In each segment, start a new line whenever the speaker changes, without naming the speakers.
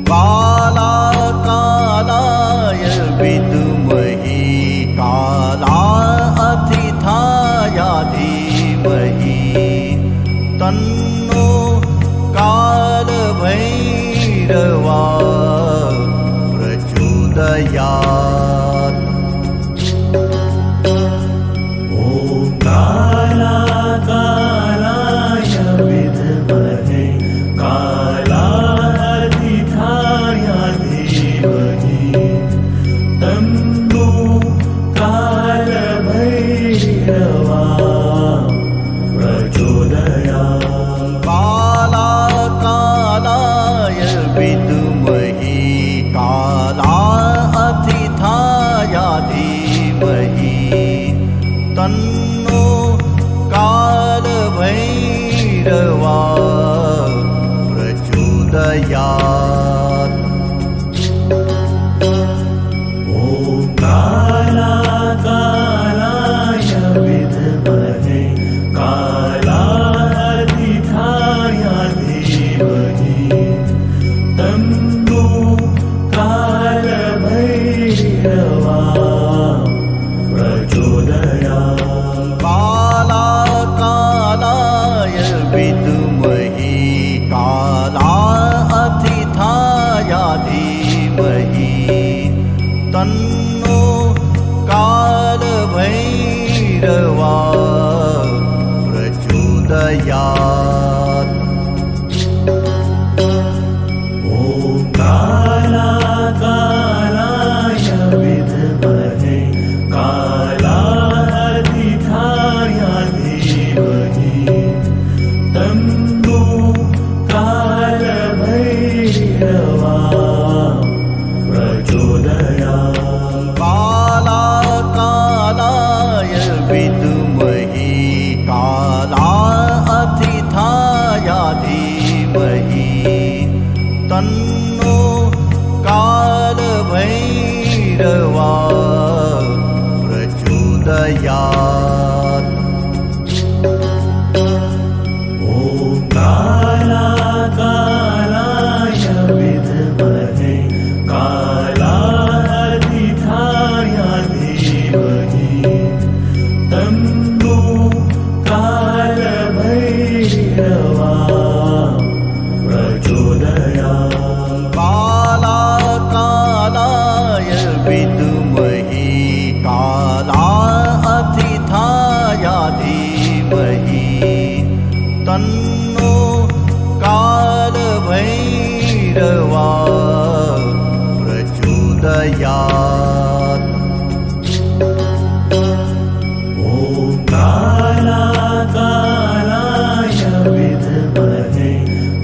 काला कालाय विद्महे कालातिथाय धीमहि तन्नो कालभैरवा प्रचोदयात्।
ॐ कालाय विद्महे कालातिथाय धीमहि तन्नो कालभैरवा प्रचोदयात्।
काला कालाय विद्महे कालातिथाय धीमहि तन्नो कालभैरवा प्रचोदयात्।
ॐ कालाय विद्महे कालातिथाय धीमहि तन्नो कालभैरवा प्रचोदयात्।
काला कालाय विद्महे कालातिथाय धीमहि तन्नो कालभैरवा प्रचोदयात्।
ॐ कालाय विद्महे कालातिथाय धीमहि तन्नो कालभैरवा प्रचोदयात्।
काला कालाय विद्महे कालातिथाय धीमहि तन्नो कालभैरवा प्रचोदयात्।
ॐ कालाय विद्महे कालातिथाय धीमहि तन्नो कालभैरवा प्रचोदयात्।
काला कालाय विद्महे कालातिथाय धीमहि तन्नो कालभैरवा प्रचोदयात्।
ॐ कालाय विद्महे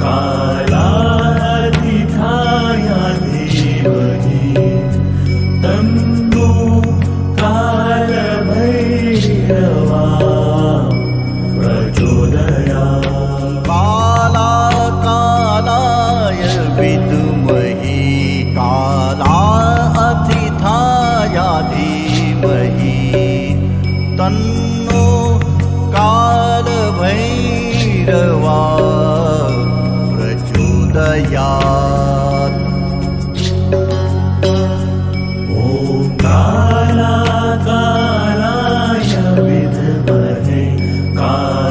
कालातिथाय धीमहि तन्नो कालभैरवा प्रचोदयात्।
काला कालाय विद्महे कालातिथाय धीमहि तन्नो कालभैरवा प्रचोदयात्।
ॐ कालाय विद्महे कालातिथाय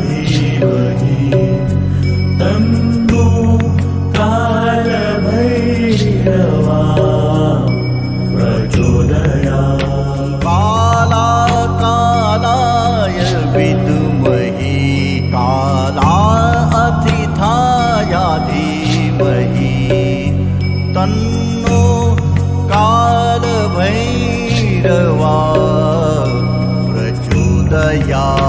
धीमहि तन्नो कालभैरवा प्रचोदयात्।
काला कालाय विद्महे कालातिथाय धीमहि तन्नो कालभैरवा प्रचोदयात्।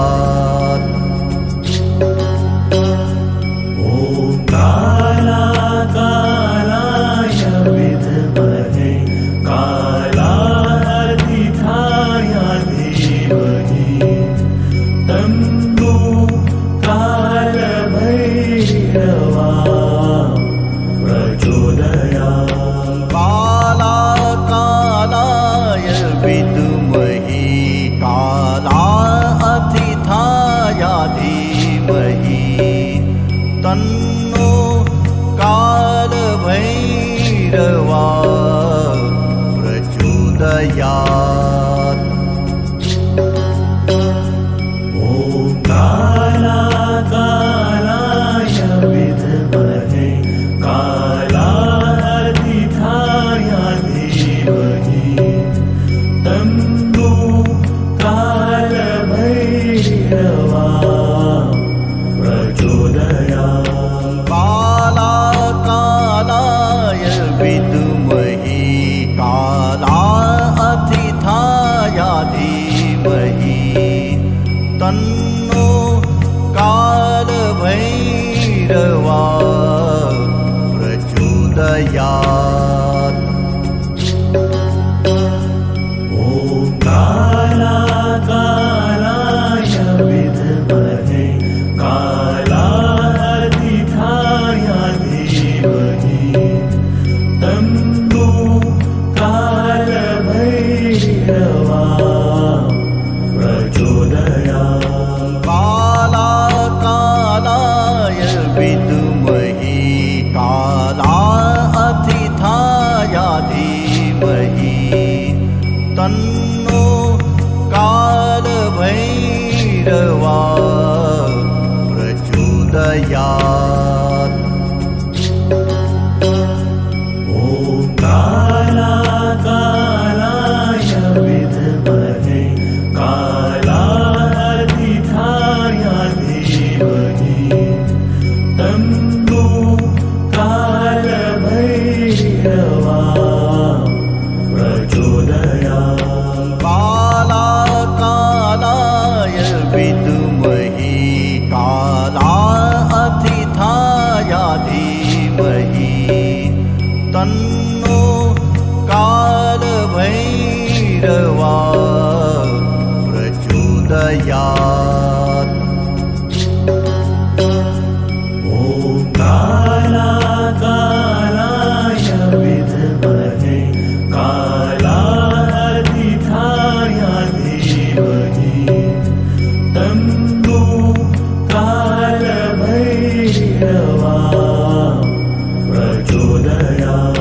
ॐ कालाय विद्महे कालातिथाय धीमहि तन्नो कालभैरवा प्रचोदयात्।
काला कालाय विद्महे कालातिथाय धीमहि तन्नो तन्नो कालभैरवा प्रचोदयात्
ॐ कालाय विद्महे कालातीताय धीमहि तन्नो कालभैरवा प्रचोदयात्
कालाय विद्महे कालातीताय धीमहि तन्नो कालभैरवा प्रचोदयात्
ॐ कालाय विद्महे कालातीताय धीमहि तन्नो कालभैरवा प्रचोदयात्
कालाय विद्महे कालातीताय धीमहि तन्नो कालभैरवा प्रचोदयात्
ॐ कालाय विद्महे कालातीताय धीमहि तन्नो कालभैरवा प्रचोदयात्
कालाय विद्महे कालातीताय धीमहि तन्नो कालभैरवा प्रचोदयात्
ॐ कालाय विद्महे कालातीताय धीमहि तन्नो कालभैरवा प्रचोदयात्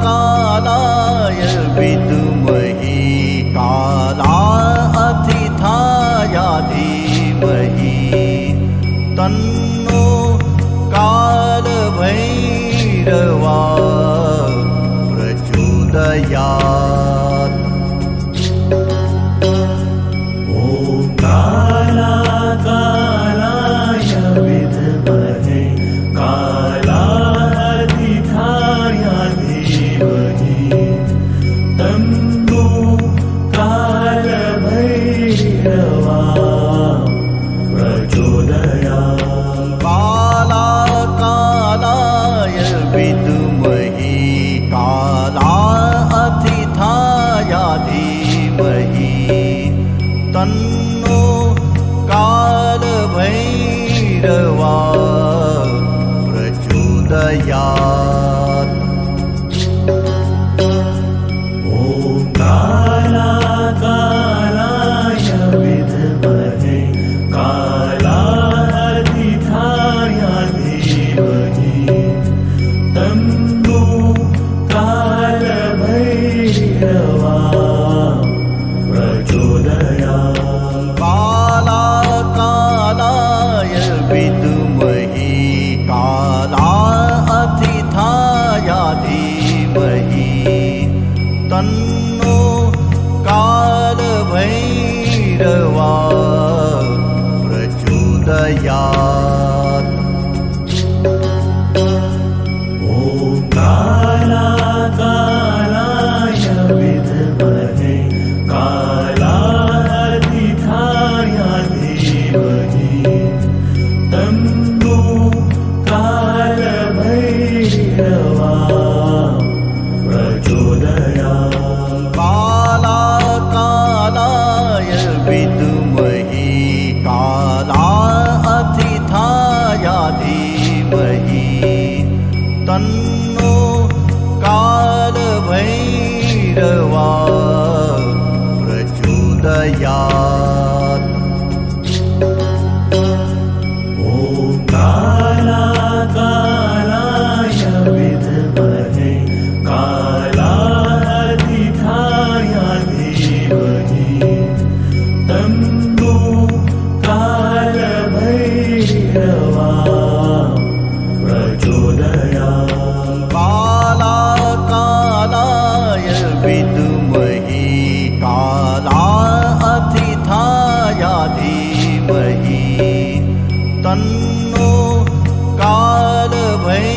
कालाय विद्महे कालातीताय धीमहि तन्नो कालभैरवा प्रचोदयात्
ॐ कालाय विद्महे कालातीताय धीमहि तन्नो कालभैरवा प्रचोदयात्
कालाय विद्महे कालातीताय धीमहि तन्नो कालभैरवा प्रचोदयात्
ॐ कालाय विद्महे कालातीताय धीमहि तन्नो कालभैरवा प्रचोदयात्
कालाय विद्महे कालातीताय धीमहि तन्नो कालभैरवा प्रचोदयात्
ॐ कालाय विद्महे कालातीताय धीमहि तन्नो कालभैरवा प्रचोदयात्
कालाय विद्महे कालातीताय धीमहि तन्नो कालभैरवा प्रचोदयात्
ॐ
कालभैरवा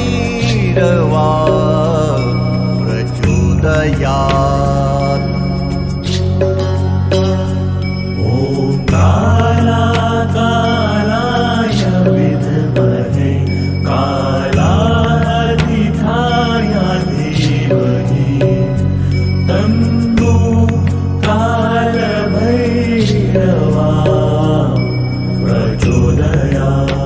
प्रचोदयात्
ॐ कालाय विद्महे कालातीताय धीमहि तन्नो कालभैरवा प्रचोदयात्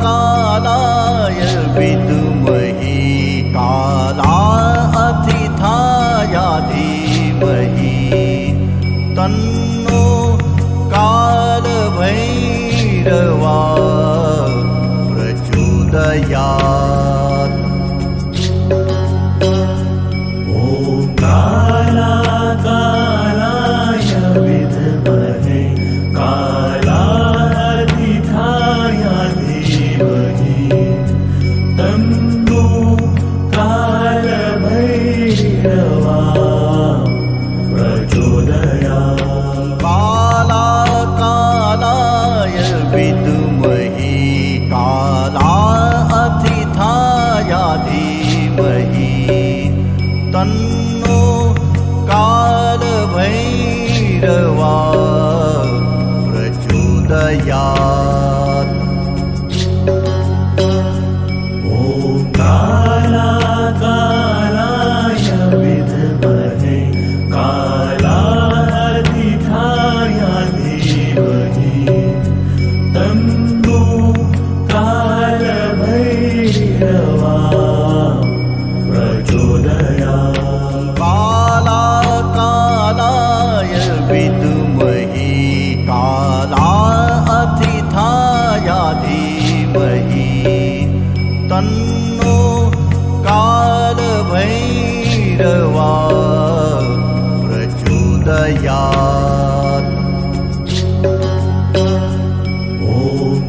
कालाय विद्महे कालातीताय धीमहि तन्नो कालभैरवा प्रचोदयात्
ॐ कालाय विद्महे कालातीताय धीमहि तन्नो कालभैरवा प्रचोदयात्
कालाय विद्महे कालातीताय धीमहि तन्नो कालभैरवा प्रचोदयात्
ॐ कालाय विद्महे कालातीताय धीमहि तन्नो कालभैरवा प्रचोदयात्
कालाय विद्महे कालातीताय धीमहि तन्नो कालभैरवा प्रचोदयात्
ॐ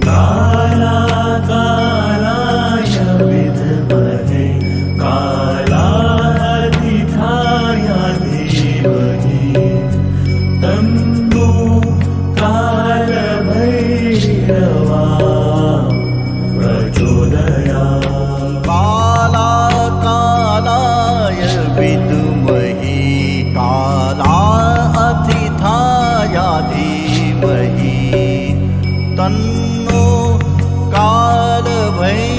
कालाय विद्महे कालातीताय धीमहि तन्नो कालभैरवा प्रचोदयात्
कालाय विद्महे कालातीताय धीमहि तन्नो कालभैरवा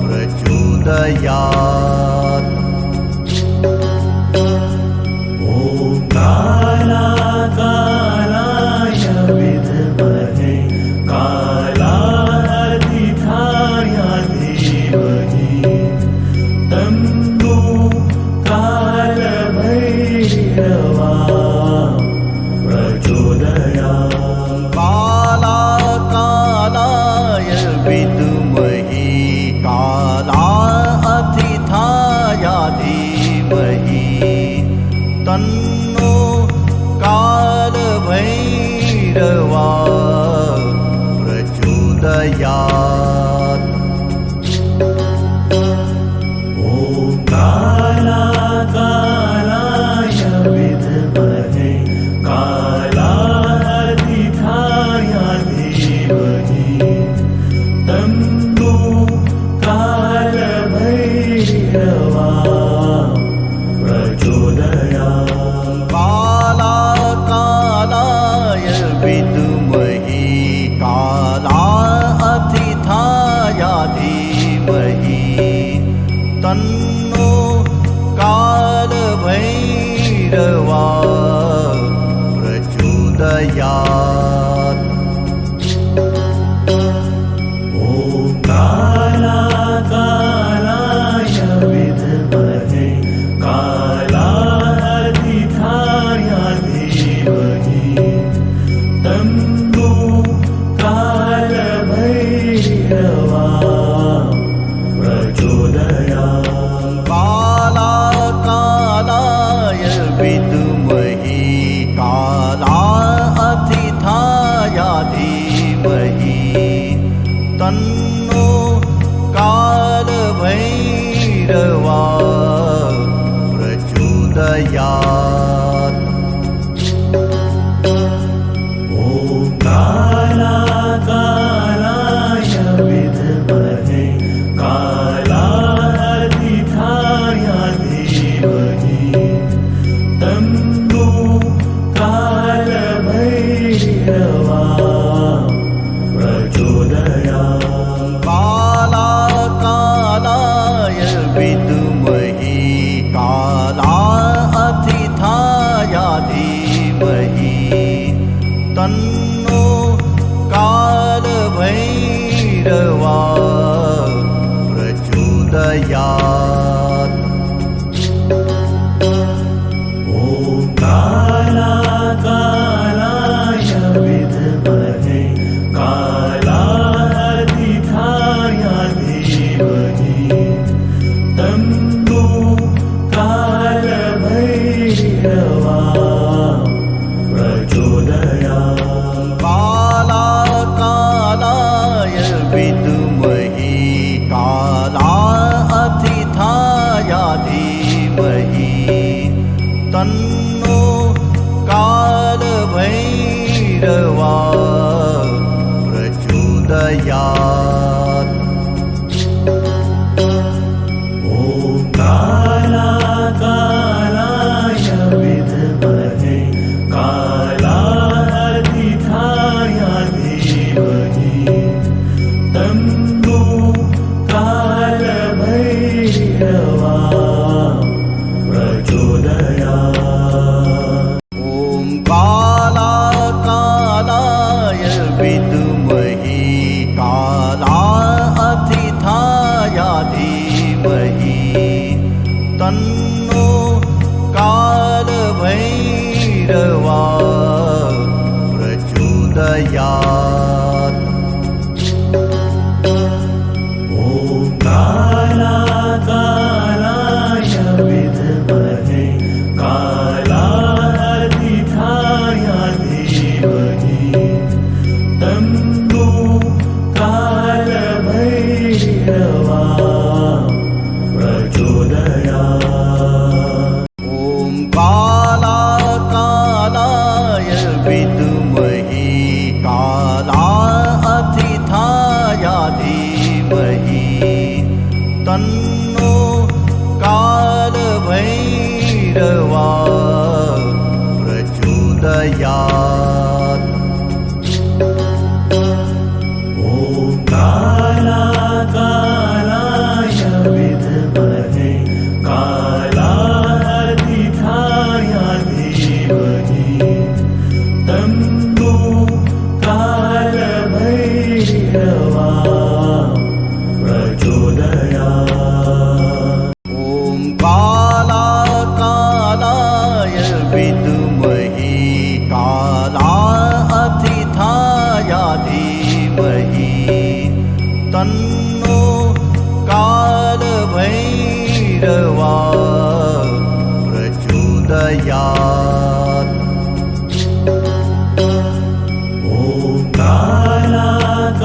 प्रचोदयात्
ॐ कालाय विद्महे कालातीताय धीमहि तन्नो कालभैरवा प्रचोदयात्
कालाय विद्महे कालातीताय धीमहि तन्नो कालभैरवा प्रचोदयात्
ॐ कालाय विद्महे कालातीताय धीमहि तन्नो कालभैरवा प्रचोदयात्
कालाय विद्महे कालातीताय धीमहि तन्नो कालभैरवा प्रचोदयात्
ॐ कालाय विद्महे कालातीताय धीमहि तन्नो कालभैरवा प्रचोदयात्
कालाय विद्महे कालातीताय धीमहि तन्नो कालभैरवा प्रचोदयात्
ॐ कालाय कालाय विद्महे कालातीताय धीमहि तन्नो कालभैरवा प्रचोदयात्।
ॐ कालाय विद्महे कालातीताय धीमहि तन्नो कालभैरवा प्रचोदयात्।
ॐ कालाय विद्महे कालातीताय धीमहि तन्नो कालभैरवा प्रचोदयात्।
ॐ कालाय विद्महे कालातीताय धीमहि तन्नो कालभैरवा प्रचोदयात्।
ॐ कालाय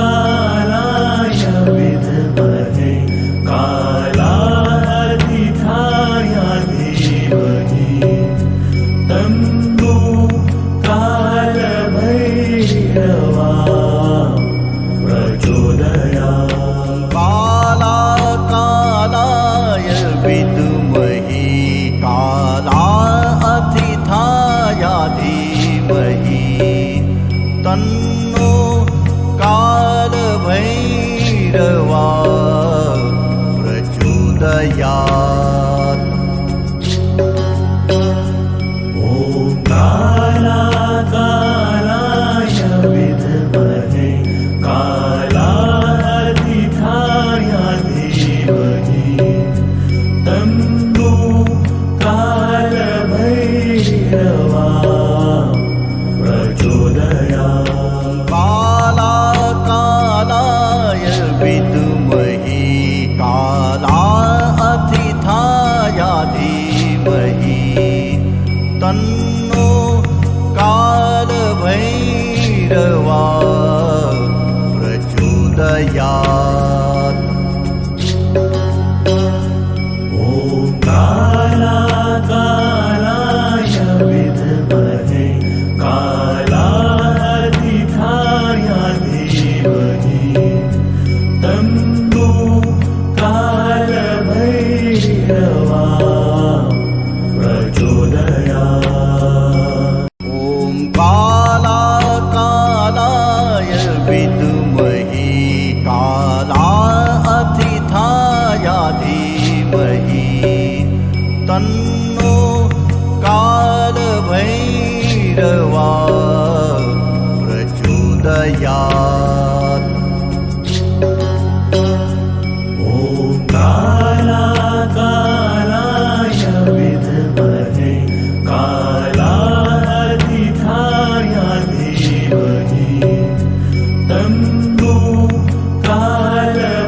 विद्महे कालातीताय धीमहि तन्नो कालभैरवा प्रचोदयात्।
कालाय विद्महे कालातीताय धीमहि तन्नो कालभैरवा प्रचोदयात्।
ॐ कालाय विद्महे कालातीताय धीमहि तन्नो कालभैरवा प्रचोदयात्।
कालाय विद्महे कालातीताय धीमहि तन्नो कालभैरवा प्रचोदयात्।
ॐ कालाय विद्महे कालातीताय धीमहि तन्नो कालभैरवा प्रचोदयात्।
ॐ कालाय विद्महे कालातीताय धीमहि तन्नो कालभैरवा प्रचोदयात्।
ॐ कालाय विद्महे कालातीताय धीमहि तन्नो कालभैरवा